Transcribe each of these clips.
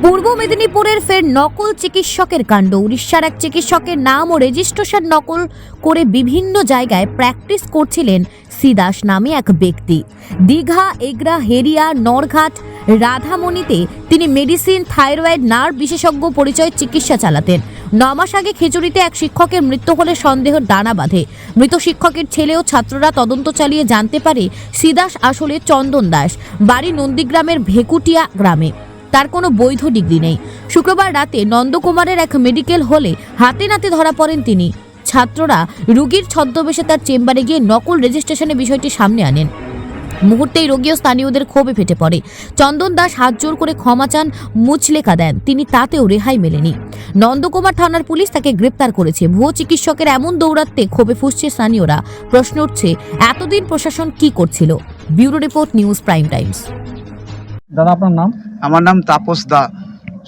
পূর্ব মেদিনীপুরের ফের নকল চিকিৎসকের কাণ্ড। উড়িষ্যার এক চিকিৎসকের নাম ও রেজিস্ট্রেশন নকল করে বিভিন্ন জায়গায় প্র্যাকটিস করছিলেন সি দাস নামে এক ব্যক্তি। দীঘা, এগরা, হেরিয়া, নরঘাট, রাধামণিতে তিনি মেডিসিন, থাইরয়েড, নার্ভ বিশেষজ্ঞ পরিচয়ে চিকিৎসা চালাতেন। 9 মাস আগে খিচুড়িতে এক শিক্ষকের মৃত্যু হলে সন্দেহের দানা বাঁধে। মৃত শিক্ষকের ছেলে ও ছাত্ররা তদন্ত চালিয়ে জানতে পারে সি দাস আসলে চন্দন দাস, বাড়ি নন্দীগ্রামের ভেকুটিয়া গ্রামে। তার কোনো বৈধ ডিগ্রি নেই। শুক্রবার রাতে নন্দকুমারের এক মেডিকেল হলে হাতে নাতে ধরা পড়েন তিনি। ছাত্ররা রোগীর ছদ্মবেশে তার চেম্বারে গিয়ে নকল রেজিস্ট্রেশনের বিষয়টি সামনে আনেন। মুহূর্তেই রোগী ও স্থানীয়দের ক্ষোভে ফেটে পড়ে। চন্দন দাস হাত জোর করে ক্ষমা চান, মুচলেখা দেন। তিনি তাতেও রেহাই মেলেনি। নন্দকুমার থানার পুলিশ তাকে গ্রেপ্তার করেছে। ভুয়ো চিকিৎসকের এমন দৌরাত্মে ক্ষোভে ফুঁসছে স্থানীয়রা। প্রশ্ন উঠছে, এতদিন প্রশাসন কি করছিল? Bureau report, news prime Times. দাদা আপনার নাম? আমার নাম তাপস দা,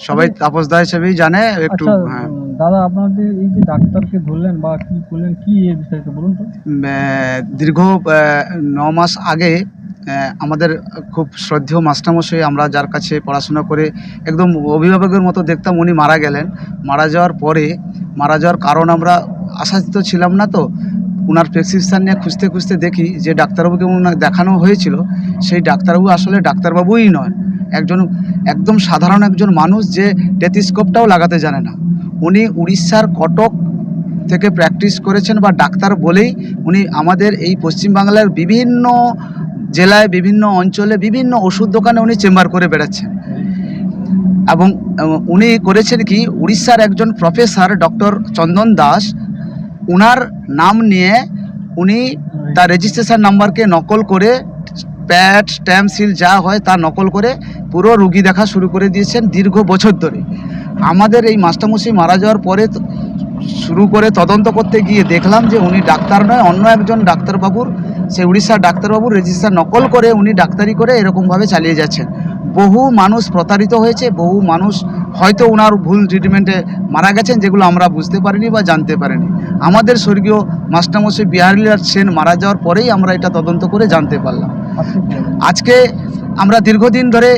সবাই তাপস দা হিসেবেই জানে। একটু হ্যাঁ দাদা, আপনাদের এই যে ডাক্তারকে ধরলেন বা কি করলেন, কি এর বিষয়টা বলুন তো। দীর্ঘ 9 মাস আগে আমাদের খুব শ্রদ্ধেয় মাস্টারমশাই, আমরা যার কাছে পড়াশোনা করে একদম অভিভাবকের মতো দেখতাম, উনি মারা গেলেন। মারা যাওয়ার কারণ আমরা আশাতীত ছিলাম না। তো ওনার প্রেসক্রিপশান নিয়ে খুঁজতে খুঁজতে দেখি যে ডাক্তারবাবুকে ওনার দেখানো হয়েছিল, সেই ডাক্তারবাবু আসলে ডাক্তারবাবুই নয়, একদম সাধারণ একজন মানুষ যে টেলিস্কোপটাও লাগাতে জানে না। উনি উড়িষ্যার কটক থেকে প্র্যাকটিস করেছেন বা ডাক্তার বলেই উনি আমাদের এই পশ্চিমবাংলার বিভিন্ন জেলায়, বিভিন্ন অঞ্চলে, বিভিন্ন ওষুধ দোকানে উনি চেম্বার করে বেড়াচ্ছেন। এবং উনি করেছেন কি, উড়িষ্যার একজন প্রফেসর ডক্টর চন্দন দাস, উনার নাম নিয়ে উনি তার রেজিস্ট্রেশন নাম্বারকে নকল করে, প্যাড, স্ট্যাম্প, সিল যা হয় তা নকল করে পুরো রুগী দেখা শুরু করে দিয়েছেন দীর্ঘ বছর ধরে। আমাদের এই মাস্টারমশাই মারা যাওয়ার পরে শুরু করে তদন্ত করতে গিয়ে দেখলাম যে উনি ডাক্তার নয়, অন্য একজন ডাক্তারবাবুর, সেই উড়িষ্যার ডাক্তারবাবুর রেজিস্টার নকল করে উনি ডাক্তারি করে এরকমভাবে চালিয়ে যাচ্ছেন। বহু মানুষ প্রতারিত হয়েছে, বহু মানুষ হয়তো ওনার ভুল ট্রিটমেন্টে মারা গেছেন, যেগুলো আমরা বুঝতে পারিনি বা জানতে পারিনি। আমাদের স্বর্গীয় মাস্টারমশাই বিহারীলাল সেন মারা যাওয়ার পরেই আমরা এটা তদন্ত করে জানতে পারলাম। আজকে আমরা দীর্ঘদিন ধরে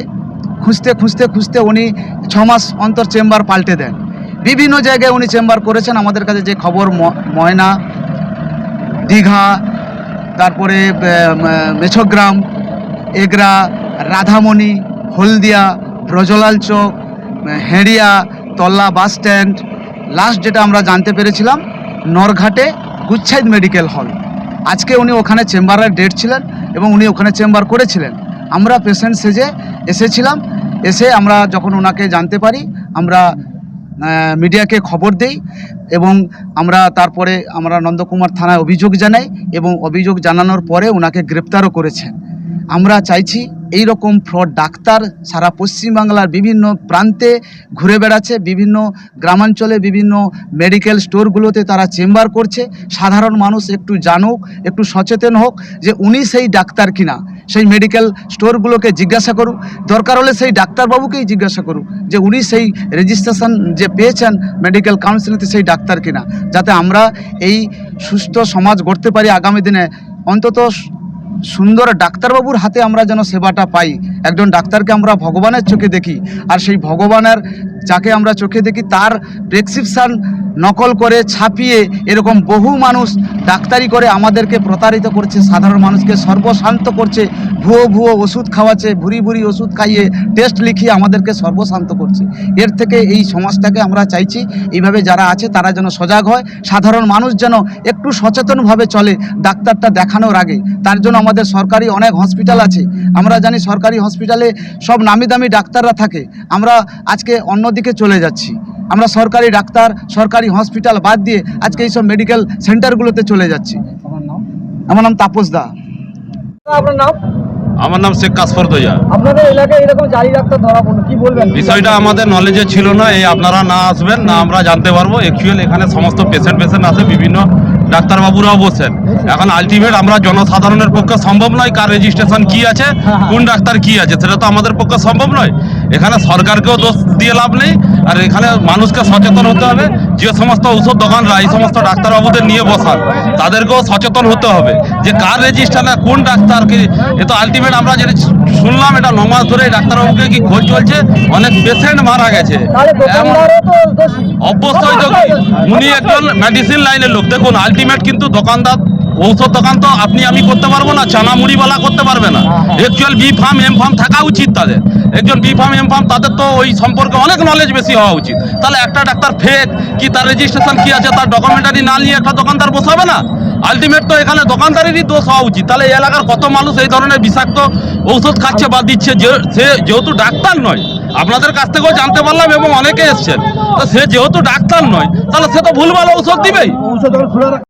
খুঁজতে উনি 6 মাস অন্তর চেম্বার পাল্টে দেন। বিভিন্ন জায়গায় উনি চেম্বার করেছেন। আমাদের কাছে যে খবর, ময়না, দীঘা, তারপরে মেছগ্রাম, এগরা, রাধামণি, হলদিয়া, ব্রজলাল চক, হেড়িয়া, তল্লা বাস স্ট্যান্ড, লাস্ট যেটা আমরা জানতে পেরেছিলাম নরঘাটে গুচ্ছাইদ মেডিকেল হল। আজকে উনি ওখানে চেম্বারের ডেট ছিলেন এবং উনি ওখানে চেম্বার করেছিলেন। আমরা পেশেন্ট সেজে এসেছিলাম। এসে আমরা যখন ওনাকে জানতে পারি, আমরা মিডিয়াকে খবর দেই এবং তারপরে আমরা নন্দকুমার থানায় অভিযোগ জানাই এবং অভিযোগ জানানোর পরে ওনাকে গ্রেপ্তারও করেছেন। আমরা চাইছি এই রকম ফ্রড ডাক্তার সারা পশ্চিমবাংলার বিভিন্ন প্রান্তে ঘুরে বেড়াচ্ছে, বিভিন্ন গ্রামাঞ্চলে, বিভিন্ন মেডিকেল স্টোরগুলোতে তারা চেম্বার করছে। সাধারণ মানুষ একটু জানুক, একটু সচেতন হোক যে উনি সেই ডাক্তার কিনা। সেই মেডিকেল স্টোরগুলোকে জিজ্ঞাসা করুক, দরকার হলে সেই ডাক্তারবাবুকেই জিজ্ঞাসা করুক যে উনি সেই রেজিস্ট্রেশন যে পেয়েছেন মেডিকেল কাউন্সিলিংতে, সেই ডাক্তার কিনা, যাতে আমরা এই সুস্থ সমাজ গড়তে পারি আগামী দিনে। অন্তত সুন্দর ডাক্তারবাবুর হাতে আমরা যেন সেবাটা পাই। একজন ডাক্তারকে আমরা ভগবানের চোখে দেখি, আর সেই ভগবানের যাকে আমরা চোখে দেখি তার প্রেসক্রিপশান নকল করে ছাপিয়ে এরকম বহু মানুষ ডাক্তারি করে আমাদেরকে প্রতারিত করছে, সাধারণ মানুষকে সর্বশান্ত করছে, ভুয়ো ওষুধ খাওয়াচ্ছে, ভুরি ওষুধ খাইয়ে টেস্ট লিখিয়ে আমাদেরকে সর্বশান্ত করছে। এর থেকে এই সমাজটাকে আমরা চাইছি এইভাবে যারা আছে তারা যেন সজাগ হয়, সাধারণ মানুষ যেন একটু সচেতনভাবে চলে ডাক্তারটা দেখানোর আগে। তার জন্য আমাদের সরকারি অনেক হসপিটাল আছে। আমরা জানি সরকারি হসপিটালে সব নামি দামি ডাক্তাররা থাকে। আমরা আজকে অন্যদিকে চলে যাচ্ছি। আমরা সরকারি ডাক্তার, সরকারি হসপিটাল বাদ দিয়ে আজকে এইসব মেডিকেল সেন্টারগুলোতে চলে যাচ্ছি। আমার নাম তাপস দা। আপনার নাম? আমার নাম শেখ কাসফর দইয়া। আপনাদের এলাকায় এরকম জালি ডাক্তার ধরা পড়লো, কি বলবেন? বিষয়টা আমাদের নলেজে ছিল না। এই আপনারা না আসবেন না আমরা জানতে পারবো। অ্যাকচুয়ালি এখানে সমস্ত পেশেন্ট আছে, বিভিন্ন ডাক্তারবাবুরাও বসেন। এখন আলটিমেট আমরা জনসাধারণের পক্ষে সম্ভব নয় কার রেজিস্ট্রেশন কি আছে, কোন ডাক্তার কি আছে, সেটা তো আমাদের পক্ষে সম্ভব নয়। এখানে সরকারকেও দোষ দিয়ে লাভ নেই, আর এখানে মানুষকে সচেতন হতে হবে। যে সমস্ত ঔষধ দোকানরা এই সমস্ত ডাক্তারবাবুদের নিয়ে বসান তাদেরকেও সচেতন হতে হবে যে কার রেজিস্টার না কোন ডাক্তারকে। এ তো আলটিমেট আমরা যেটা শুনলাম এটা 9 মাস ধরে এই ডাক্তারবাবুকে কি খোঁজ চলছে, অনেক পেশেন্ট মারা গেছে। অবশ্যই তো উনি একজন মেডিসিন লাইনের লোক। দেখুন আলটিমেট কিন্তু দোকানদার ঔষধ দোকান তো আপনি আমি করতে পারবো না, চানা মুড়িওয়ালা করতে পারবে না। Actual B pharm M pharm থাকা উচিত তাদের। একজন বি ফার্ম এম ফার্ম তাদের তো ওই সম্পর্কে অনেক নলেজ বেশি হওয়া উচিত। তাহলে একটা ডাক্তার ফেক কি তার রেজিস্ট্রেশন কি আছে তার ডকুমেন্টারি না নিয়ে একটা দোকানদার বসাবে না। আলটিমেট তো এখানে দোকানদারেরই দোষ হওয়া উচিত। তাহলে এই এলাকার কত মানুষ এই ধরনের বিষাক্ত ঔষধ খাচ্ছে বা দিচ্ছে, সে যেহেতু ডাক্তার নয়, আপনাদের কাছ থেকেও জানতে পারলাম এবং অনেকে এসছেন, তো সে যেহেতু ডাক্তার নয় তাহলে সে তো ভুলভাল ঔষধ দিবেই।